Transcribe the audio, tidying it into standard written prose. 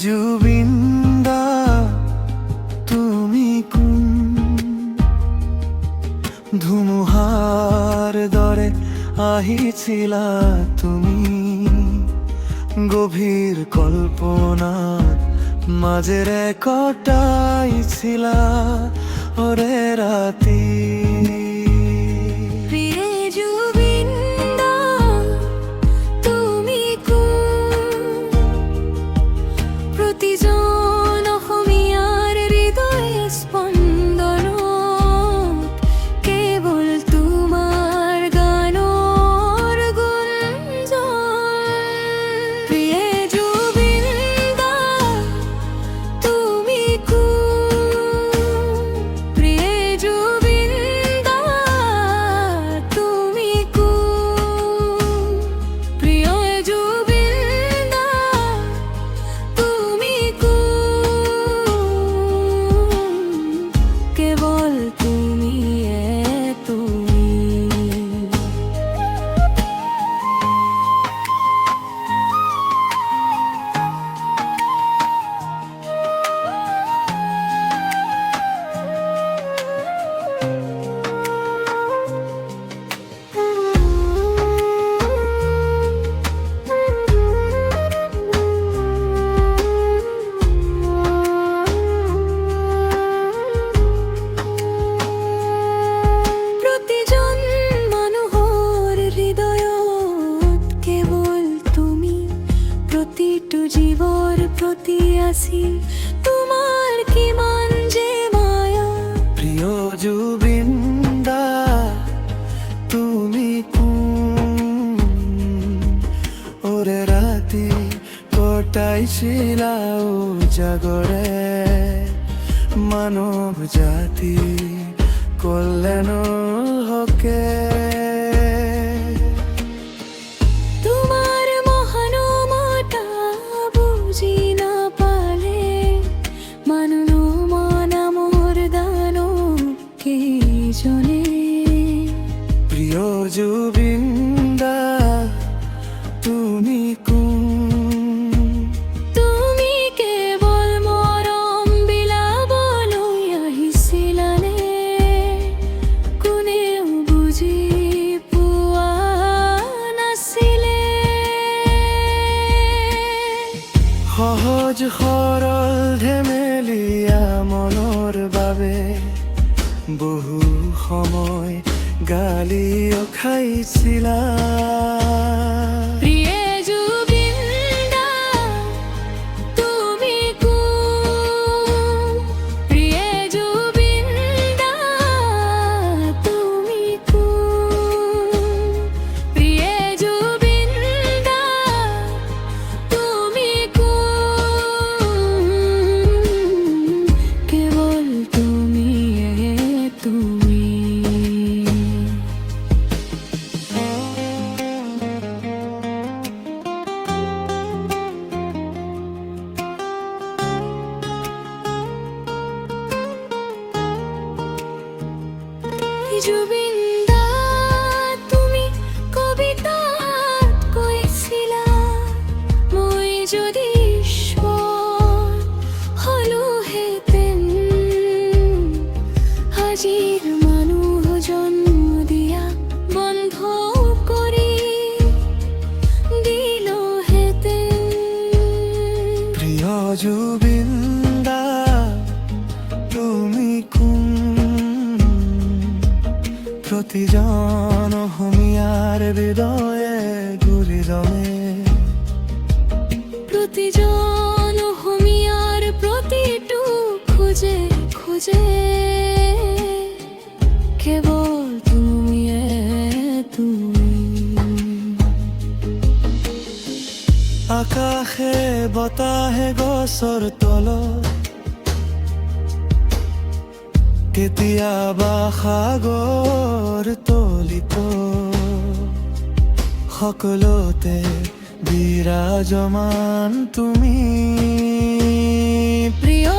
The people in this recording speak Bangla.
জুবিন্দা তুমি কোন ধুমুহার দরে আহিছিলা তুমি গভীর কল্পনার মাঝেরে কটাইছিলা ওরে রাতি জীবর প্রতি আসি তোমার কি মান যে মায়া প্রিয় জুবিন্দা তুমি কোন ওরে রাতি কটাইছিলা জাগরে মানব জাতি কল্যাণ হকে প্রিয় জুবিন্দা তুমি কোন তুমি কেবল মরম বিলাব লৈ আহিছিলানে কোনেও বুজি পোৱা নাছিলে সহজ সৰল ধেমেলীয়া মনৰ বাবে বহু সময় গালিও খাইছিলা প্রিয়ে জুবিন্দা তুমি কোন প্রিয়ে জুবিন্দা তুমি কোন প্রিয়ে জুবিন্দা তুমি কোন কেবল তুমি তুমি জুবিন্দা তুমি কবিতাত কৈছিলা মই যদি ঈশ্বৰ হলোহেঁতেন আজিৰ মানুহ জন্ম দিয়া বন্ধ কৰি দিলোহেঁতেন প্রিয় জুবিন্দা তুমি কোন প্রতিজন অসমীয়াৰ হৃদয়ে ঘূৰি জমে প্ৰতিজন অসমীয়াৰ প্ৰতিটো খোজে খোজে কেৱল তুমিয়ে তুমি আকাশে বতাহে গছৰ তলত কেতিয়াবা সাগৰ তলিত সকলোতে বিৰাজমান তুমি প্ৰিয়